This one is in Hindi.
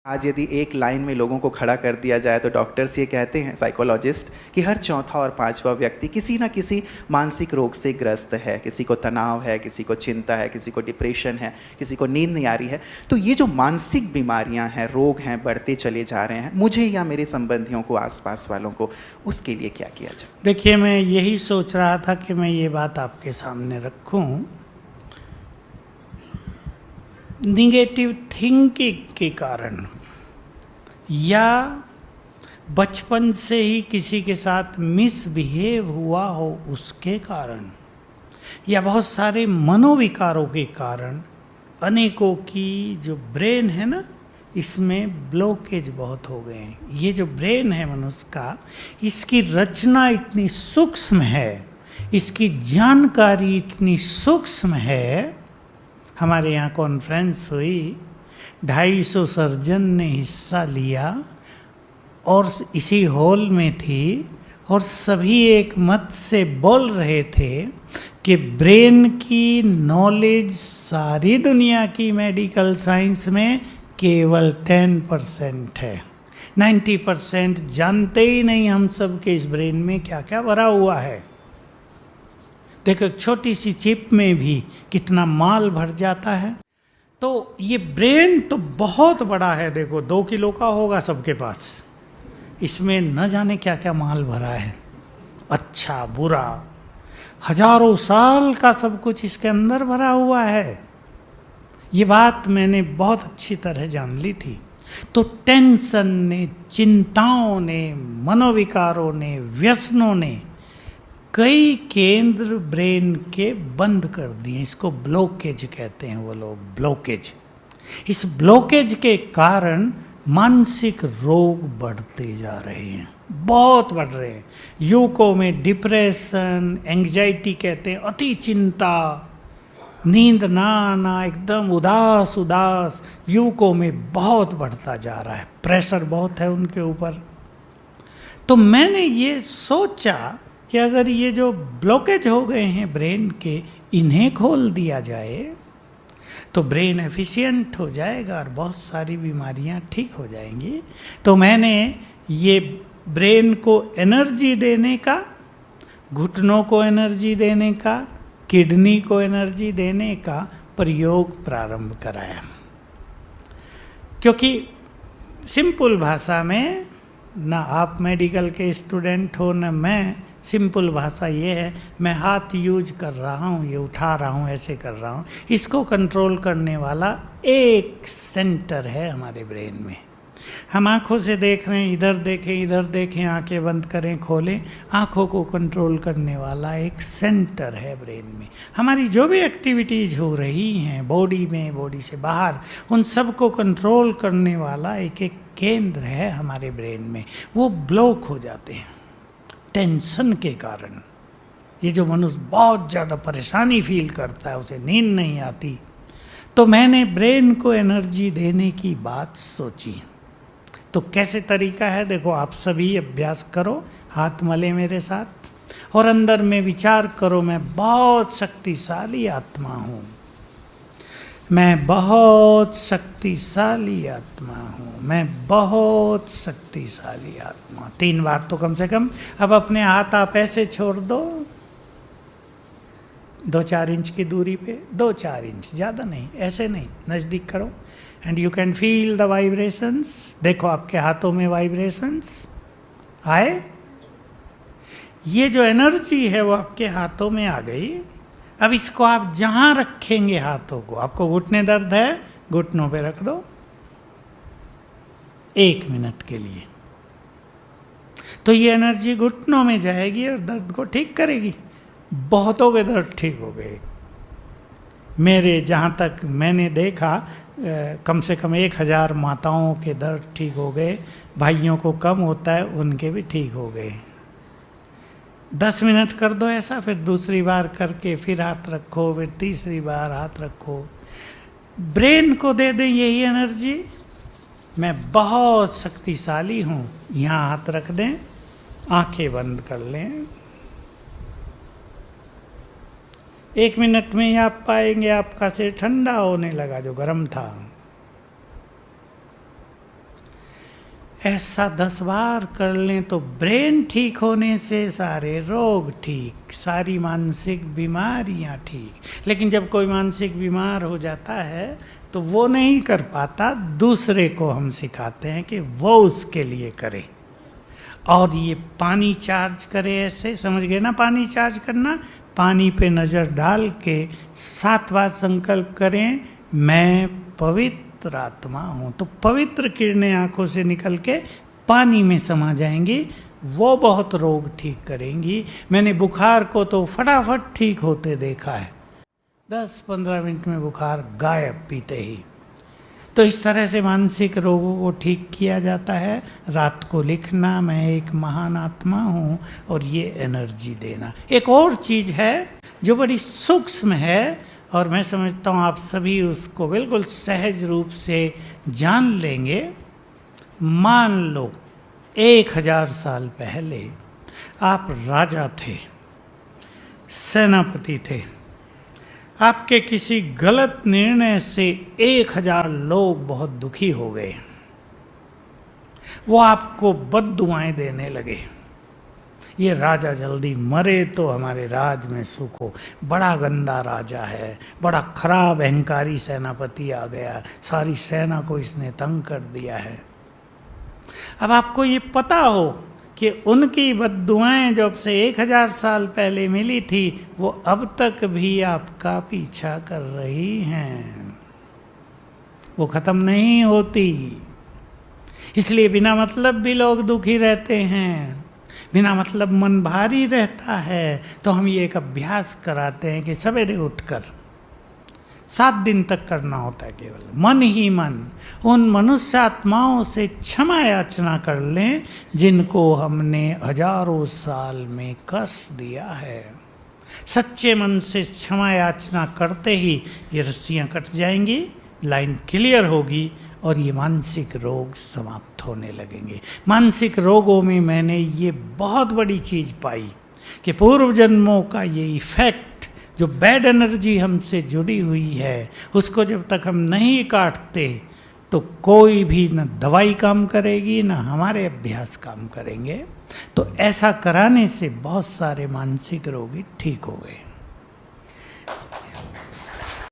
आज यदि एक लाइन में लोगों को खड़ा कर दिया जाए तो डॉक्टर्स ये कहते हैं, साइकोलॉजिस्ट, कि हर चौथा और पांचवा व्यक्ति किसी ना किसी मानसिक रोग से ग्रस्त है। किसी को तनाव है, किसी को चिंता है, किसी को डिप्रेशन है, किसी को नींद नहीं आ रही है। तो ये जो मानसिक बीमारियां हैं, रोग हैं, बढ़ते चले जा रहे हैं, मुझे या मेरे संबंधियों को, आसपास वालों को, उसके लिए क्या किया जाए? देखिए, मैं यही सोच रहा था कि मैं ये बात आपके सामने रखूं। निगेटिव थिंकिंग के कारण या बचपन से ही किसी के साथ मिसबिहेव हुआ हो उसके कारण या बहुत सारे मनोविकारों के कारण अनेकों की जो ब्रेन है ना, इसमें ब्लॉकेज बहुत हो गए हैं। ये जो ब्रेन है मनुष्य का, इसकी रचना इतनी सूक्ष्म है, इसकी जानकारी इतनी सूक्ष्म है। हमारे यहाँ कॉन्फ्रेंस हुई, 250 सर्जन ने हिस्सा लिया और इसी हॉल में थी, और सभी एक मत से बोल रहे थे कि ब्रेन की नॉलेज सारी दुनिया की मेडिकल साइंस में केवल 10% है। 90% जानते ही नहीं हम सब के इस ब्रेन में क्या क्या भरा हुआ है। देखो, एक छोटी सी चिप में भी कितना माल भर जाता है। तो ये ब्रेन तो बहुत बड़ा है। देखो, 2 किलो का होगा सबके पास, इसमें न जाने क्या क्या माल भरा है, अच्छा बुरा, हजारों साल का सब कुछ इसके अंदर भरा हुआ है। ये बात मैंने बहुत अच्छी तरह जान ली थी। तो टेंशन ने, चिंताओं ने, मनोविकारों ने, व्यसनों ने कई केंद्र ब्रेन के बंद कर दिए। इसको ब्लॉकेज कहते हैं वो लोग, ब्लॉकेज। इस ब्लॉकेज के कारण मानसिक रोग बढ़ते जा रहे हैं, बहुत बढ़ रहे हैं। युवकों में डिप्रेशन, एंग्जाइटी कहते हैं, अति चिंता, नींद ना आना, एकदम उदास उदास युवकों में बहुत बढ़ता जा रहा है। प्रेशर बहुत है उनके ऊपर। तो मैंने ये सोचा कि अगर ये जो ब्लॉकेज हो गए हैं ब्रेन के, इन्हें खोल दिया जाए तो ब्रेन एफिशिएंट हो जाएगा और बहुत सारी बीमारियां ठीक हो जाएंगी। तो मैंने ये ब्रेन को एनर्जी देने का, घुटनों को एनर्जी देने का, किडनी को एनर्जी देने का प्रयोग प्रारंभ कराया। क्योंकि सिंपल भाषा में, ना आप मेडिकल के स्टूडेंट हो ना मैं, सिंपल भाषा ये है, मैं हाथ यूज कर रहा हूँ, ये उठा रहा हूँ, ऐसे कर रहा हूँ, इसको कंट्रोल करने वाला एक सेंटर है हमारे ब्रेन में। हम आँखों से देख रहे हैं, इधर देखें इधर देखें, आंखें बंद करें खोलें, आँखों को कंट्रोल करने वाला एक सेंटर है ब्रेन में। हमारी जो भी एक्टिविटीज़ हो रही हैं बॉडी में, बॉडी से बाहर, उन सब को कंट्रोल करने वाला एक एक केंद्र है हमारे ब्रेन में। वो ब्लॉक हो जाते हैं टेंशन के कारण। ये जो मनुष्य बहुत ज़्यादा परेशानी फील करता है, उसे नींद नहीं आती, तो मैंने ब्रेन को एनर्जी देने की बात सोची। तो कैसे तरीका है, देखो, आप सभी अभ्यास करो, हाथ मले मेरे साथ और अंदर में विचार करो, मैं बहुत शक्तिशाली आत्मा हूँ, मैं बहुत शक्तिशाली आत्मा हूँ, मैं बहुत शक्तिशाली आत्मा। 3 बार तो कम से कम। अब अपने हाथ आप ऐसे छोड़ दो, 2-4 इंच की दूरी पे, 2-4 इंच, ज़्यादा नहीं, ऐसे नहीं, नज़दीक करो। And you can feel the vibrations. देखो आपके हाथों में वाइब्रेशंस आए, ये जो एनर्जी है वो आपके हाथों में आ गई। अब इसको आप जहाँ रखेंगे हाथों को, आपको घुटने दर्द है, घुटनों पे रख दो 1 मिनट के लिए। तो ये एनर्जी घुटनों में जाएगी और दर्द को ठीक करेगी। बहुतों के दर्द ठीक हो गए। मेरे जहाँ तक मैंने देखा, कम से कम 1000 माताओं के दर्द ठीक हो गए। भाइयों को कम होता है, उनके भी ठीक हो गए। 10 मिनट कर दो ऐसा, फिर दूसरी बार करके फिर हाथ रखो, फिर तीसरी बार हाथ रखो। ब्रेन को दे दें यही एनर्जी, मैं बहुत शक्तिशाली हूँ। यहाँ हाथ रख दें, आंखें बंद कर लें। 1 मिनट में ही आप पाएंगे आपका सिर ठंडा होने लगा, जो गर्म था। ऐसा 10 बार कर लें तो ब्रेन ठीक होने से सारे रोग ठीक, सारी मानसिक बीमारियां ठीक। लेकिन जब कोई मानसिक बीमार हो जाता है तो वो नहीं कर पाता, दूसरे को हम सिखाते हैं कि वो उसके लिए करे। और ये पानी चार्ज करे, ऐसे समझ गए ना पानी चार्ज करना? पानी पे नज़र डाल के 7 बार संकल्प करें, मैं पवित्र आत्मा हूँ, तो पवित्र किरणें आंखों से निकल के पानी में समा जाएंगी, वो बहुत रोग ठीक करेंगी। मैंने बुखार को तो फटाफट ठीक होते देखा है, 10-15 मिनट में बुखार गायब पीते ही। तो इस तरह से मानसिक रोगों को ठीक किया जाता है। रात को लिखना, मैं एक महान आत्मा हूँ, और ये एनर्जी देना। एक और चीज़ है जो बड़ी सूक्ष्म है, और मैं समझता हूँ आप सभी उसको बिल्कुल सहज रूप से जान लेंगे। मान लो 1000 साल पहले आप राजा थे, सेनापति थे, आपके किसी गलत निर्णय से 1000 लोग बहुत दुखी हो गए, वो आपको बद्दुआएं देने लगे, ये राजा जल्दी मरे तो हमारे राज में सुख हो, बड़ा गंदा राजा है, बड़ा खराब अहंकारी सेनापति आ गया, सारी सेना को इसने तंग कर दिया है। अब आपको ये पता हो कि उनकी बद्दुआएं जब से 1000 साल पहले मिली थी, वो अब तक भी आपका पीछा कर रही हैं, वो खत्म नहीं होती। इसलिए बिना मतलब भी लोग दुखी रहते हैं, बिना मतलब मन भारी रहता है। तो हम ये एक अभ्यास कराते हैं कि सवेरे उठकर 7 दिन तक करना होता है, केवल मन ही मन उन मनुष्य आत्माओं से क्षमा याचना कर लें जिनको हमने हजारों साल में कष्ट दिया है। सच्चे मन से क्षमा याचना करते ही ये रस्सियाँ कट जाएंगी, लाइन क्लियर होगी, और ये मानसिक रोग समाप्त होने लगेंगे। मानसिक रोगों में मैंने ये बहुत बड़ी चीज़ पाई कि पूर्व जन्मों का ये इफेक्ट, जो बैड एनर्जी हमसे जुड़ी हुई है, उसको जब तक हम नहीं काटते तो कोई भी न दवाई काम करेगी, न हमारे अभ्यास काम करेंगे। तो ऐसा कराने से बहुत सारे मानसिक रोगी ठीक हो गए।